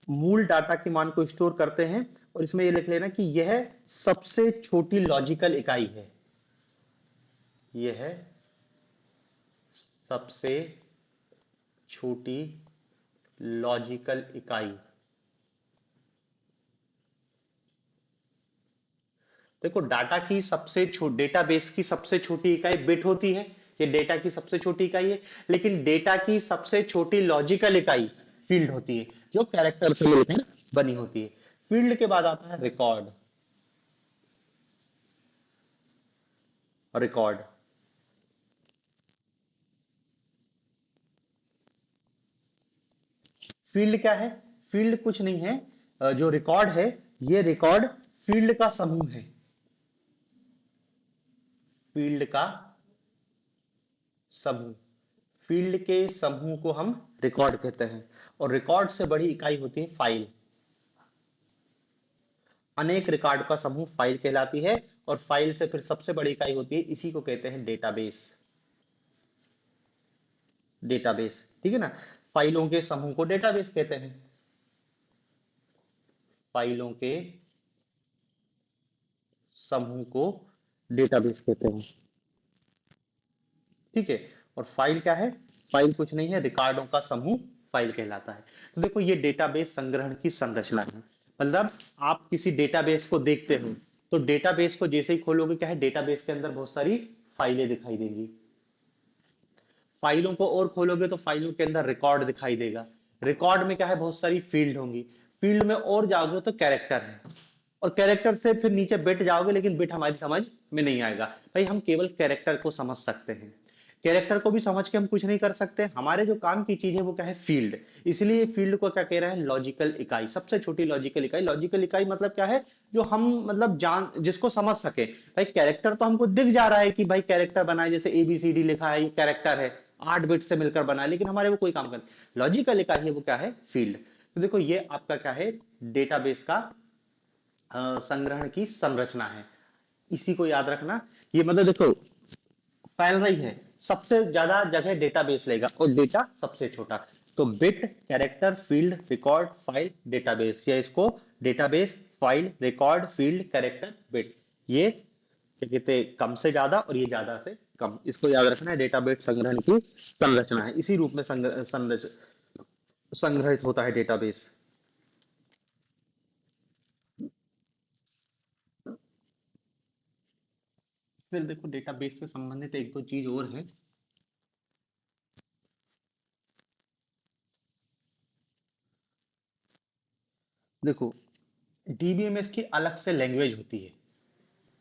मूल डाटा के मान को स्टोर करते हैं। और इसमें ये लिख लेना कि यह सबसे छोटी लॉजिकल इकाई है, यह सबसे छोटी लॉजिकल इकाई। देखो डाटा की सबसे छोटी, डेटाबेस की सबसे छोटी इकाई बिट होती है, ये डेटा की सबसे छोटी इकाई है। लेकिन डेटा की सबसे छोटी लॉजिकल इकाई फील्ड होती है, जो कैरेक्टर से मिलकर बनी होती है। फील्ड के बाद आता है रिकॉर्ड। रिकॉर्ड, फील्ड क्या है, फील्ड कुछ नहीं है, जो रिकॉर्ड है ये रिकॉर्ड फील्ड का समूह है। फील्ड का समूह, फील्ड के समूह को हम रिकॉर्ड कहते हैं। और रिकॉर्ड से बड़ी इकाई होती है फाइल। अनेक रिकॉर्ड का समूह फाइल कहलाती है। और फाइल से फिर सबसे बड़ी इकाई होती है, इसी को कहते हैं डेटाबेस। डेटाबेस, ठीक है ना। फाइलों के समूह को डेटाबेस कहते हैं। फाइलों के समूह को डेटाबेस कहते हैं, ठीक है। और फाइल क्या है? फाइल कुछ नहीं है, रिकॉर्डों का समूह फाइल कहलाता है। तो देखो ये डेटाबेस संग्रहण की संरचना है। मतलब आप किसी डेटाबेस को देखते हो तो डेटाबेस को जैसे ही खोलोगे क्या है, डेटाबेस के अंदर बहुत सारी फाइलें दिखाई देंगी। फाइलों को और खोलोगे तो फाइलों के अंदर रिकॉर्ड दिखाई देगा। रिकॉर्ड में क्या है, बहुत सारी फील्ड होंगी। फील्ड में और जाओगे तो कैरेक्टर है। और कैरेक्टर से फिर नीचे बिट जाओगे, लेकिन बिट हमारी समझ में नहीं आएगा भाई, हम केवल कैरेक्टर को समझ सकते हैं। कैरेक्टर को भी समझ के हम कुछ नहीं कर सकते। हमारे जो काम की चीज है वो क्या है, फील्ड। इसलिए फील्ड को क्या कह रहा है, लॉजिकल इकाई, सबसे छोटी लॉजिकल इकाई। लॉजिकल इकाई मतलब क्या है, जो हम मतलब जान जिसको समझ सके। भाई कैरेक्टर तो हमको दिख जा रहा है कि भाई कैरेक्टर बना है, जैसे ABCD लिखा है, ये कैरेक्टर है, 8 बिट से मिलकर बना है, लेकिन हमारे वो कोई काम कर। लॉजिकल इकाई है वो क्या है, फील्ड। तो देखो ये आपका क्या है, डेटाबेस का संग्रहण की संरचना है। इसी को याद रखना। ये मतलब देखो फैल रही है, सबसे ज्यादा जगह डेटाबेस लेगा और डेटा सबसे छोटा। तो bit, character, field, record, file, database, या इसको database, file, record, field, character, bit, ये क्या कहते हैं, कम से ज्यादा और ये ज्यादा से कम। इसको याद रखना है, डेटाबेस संग्रहण की संरचना है। इसी रूप में संग्रहित होता है डेटाबेस। फिर देखो डेटाबेस से संबंधित एक दो चीज और है। देखो डीबीएमएस की अलग से लैंग्वेज होती है।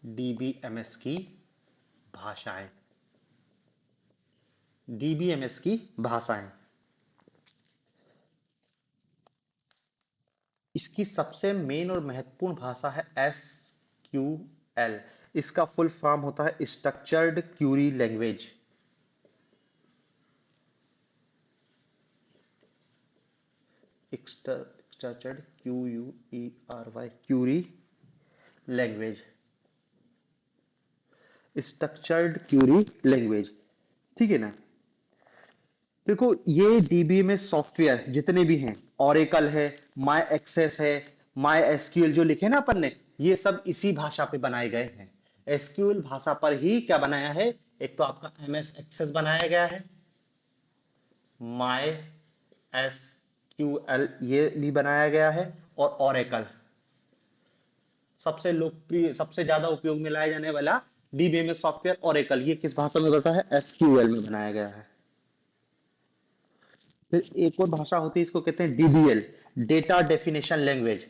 डीबीएमएस की भाषाएं, डीबीएमएस की भाषाएं, इसकी सबसे मेन और महत्वपूर्ण भाषा है SQL। इसका फुल फॉर्म होता है structured Curie language. Structured QUERY, Curie language, structured Curie language, ठीक है ना। देखो ये डीबीएमएस सॉफ्टवेयर जितने भी हैं, ऑरेकल है, माई एक्सेस है, माई एसक्यूएल जो लिखे ना अपन ने, ये सब इसी भाषा पे बनाए गए हैं। एसक्यूएल भाषा पर ही क्या बनाया है, एक तो आपका MS एक्सेस बनाया गया है, माई एसक्यूएल ये भी बनाया गया है, और ऑरेकल सबसे लोकप्रिय, सबसे ज्यादा उपयोग में लाया जाने वाला डीबीएमएस सॉफ्टवेयर ऑरेकल, ये किस भाषा में बसा है, SQL में बनाया गया है। फिर एक और भाषा होती है, इसको कहते हैं DDL, data definition language.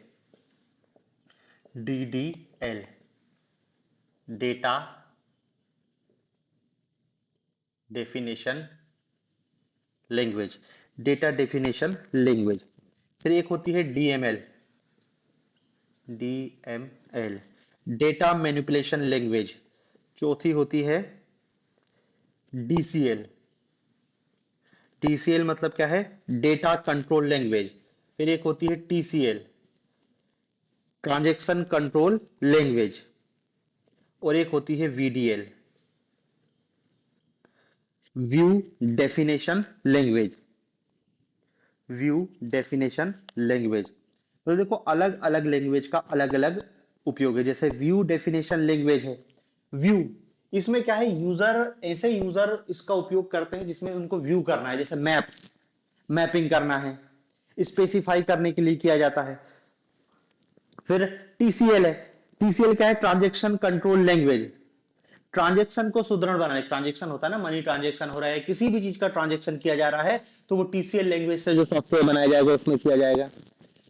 DDL, data definition language, data definition language. फिर एक होती है DML, DML, data manipulation language. चौथी होती है DCL, TCL मतलब क्या है, डेटा कंट्रोल लैंग्वेज। फिर एक होती है TCL, ट्रांजैक्शन कंट्रोल लैंग्वेज। और एक होती है VDL, view definition language, view definition language. तो देखो अलग अलग लैंग्वेज का अलग अलग उपयोग है। जैसे व्यू डेफिनेशन लैंग्वेज है, व्यू इसमें क्या है, यूजर ऐसे यूजर इसका उपयोग करते हैं जिसमें उनको व्यू करना है, जैसे मैपिंग करना है, स्पेसिफाई करने के लिए किया जाता है। फिर TCL है, TCL क्या है, ट्रांजेक्शन कंट्रोल लैंग्वेज, ट्रांजेक्शन को सुदृढ़ बनाने, ट्रांजेक्शन होता है ना, मनी ट्रांजेक्शन हो रहा है, किसी भी चीज का ट्रांजेक्शन किया जा रहा है, तो वो TCL लैंग्वेज से जो सॉफ्टवेयर बनाया जाएगा उसमें किया जाएगा।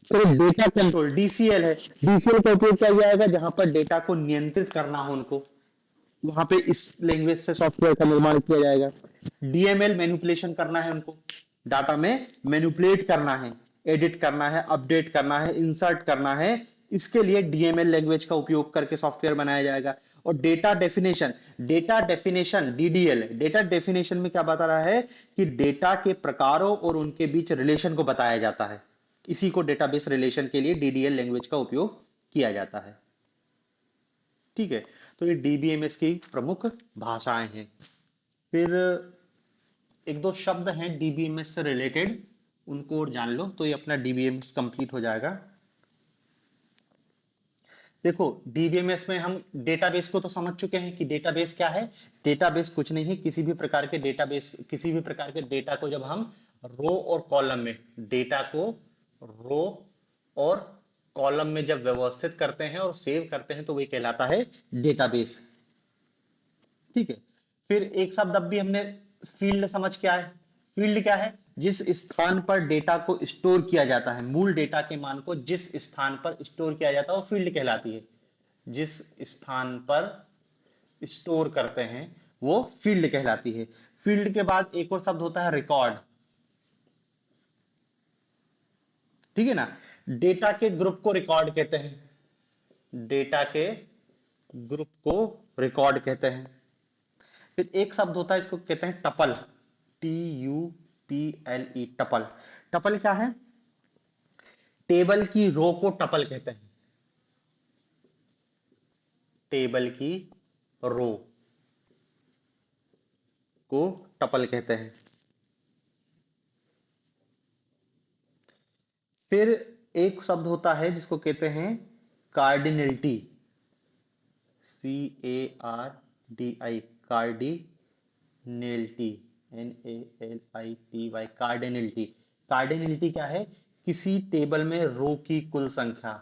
फिर डेटा कंट्रोल DCL है, DCL का उपयोग किया जाएगा जहां पर डेटा को नियंत्रित करना हो उनको, वहां पे इस लैंग्वेज से सॉफ्टवेयर का निर्माण किया जाएगा। DML मैनिपुलेशन करना है उनको, डाटा में मैनिपुलेट करना है, एडिट करना है, अपडेट करना है, इंसर्ट करना है, इसके लिए डीएमएल लैंग्वेज का उपयोग करके सॉफ्टवेयर बनाया जाएगा। और data definition DDL, data definition में क्या बता रहा है कि डेटा के प्रकारों और उनके बीच रिलेशन को बताया जाता है। इसी को डेटाबेस रिलेशन के लिए डीडीएल लैंग्वेज का उपयोग किया जाता है। ठीक है, तो ये डीबीएमएस की प्रमुख भाषाएं हैं। फिर एक दो शब्द हैं डीबीएमएस से रिलेटेड, उनको और जान लो तो ये अपना डीबीएमएस कंप्लीट हो जाएगा। देखो, डीबीएमएस में हम डेटाबेस को तो समझ चुके हैं कि डेटाबेस क्या है। डेटाबेस कुछ नहीं है, किसी भी प्रकार के डेटाबेस, किसी भी प्रकार के डेटा को जब हम रो और कॉलम में, डेटा को रो और कॉलम में जब व्यवस्थित करते हैं और सेव करते हैं तो वही कहलाता है डेटाबेस। ठीक है, फिर एक शब्द अब भी हमने फील्ड समझ क्या है। फील्ड क्या है? जिस स्थान पर डेटा को स्टोर किया जाता है, मूल डेटा के मान को जिस स्थान पर स्टोर किया जाता है वो फील्ड कहलाती है। जिस स्थान पर स्टोर करते हैं वो फील्ड कहलाती है। फील्ड के बाद एक और शब्द होता है रिकॉर्ड। ठीक है ना, डेटा के ग्रुप को रिकॉर्ड कहते हैं। डेटा के ग्रुप को रिकॉर्ड कहते हैं। फिर एक शब्द होता है, इसको कहते हैं टपल, TUPLE, टपल। टपल क्या है? टेबल की रो को टपल कहते हैं। टेबल की रो को टपल कहते हैं। फिर एक शब्द होता है जिसको कहते हैं cardinality, CARDI, cardinality, NALITY, cardinality. Cardinality क्या है? किसी टेबल में रो की कुल संख्या,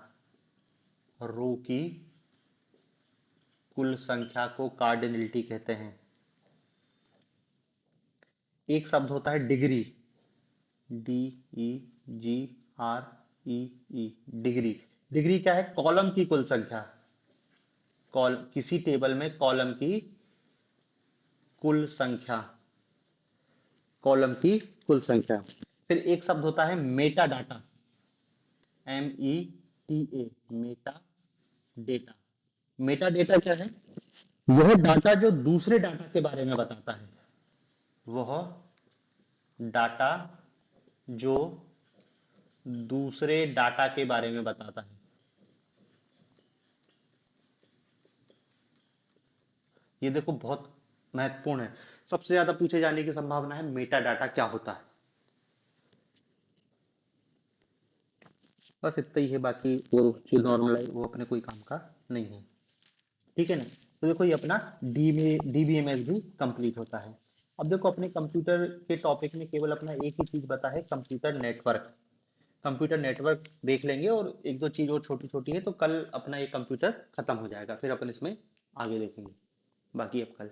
रो की कुल संख्या को कार्डिनलिटी कहते हैं। एक शब्द होता है डिग्री, DEGREE, डिग्री। डिग्री क्या है? कॉलम की कुल संख्या, किसी टेबल में कॉलम की कुल संख्या, कॉलम की कुल संख्या। फिर एक शब्द होता है Meta data, META, Meta data. Meta data क्या है? वह डाटा जो दूसरे डाटा के बारे में बताता है। वह डाटा जो दूसरे डाटा के बारे में बताता है। ये देखो बहुत महत्वपूर्ण है, सबसे ज्यादा पूछे जाने की संभावना है मेटा डाटा क्या होता है। बस इतना ही है, बाकी वो जो नॉर्मल है वो अपने कोई काम का नहीं है। ठीक है ना, तो देखो ये अपना डीबीएमएस भी कंप्लीट होता है। अब देखो अपने कंप्यूटर के टॉपिक में केवल अपना एक ही चीज बता है, कंप्यूटर नेटवर्क। कंप्यूटर नेटवर्क देख लेंगे और एक दो चीज और छोटी छोटी है, तो कल अपना ये कंप्यूटर खत्म हो जाएगा, फिर अपन इसमें आगे देखेंगे। बाकी अब कल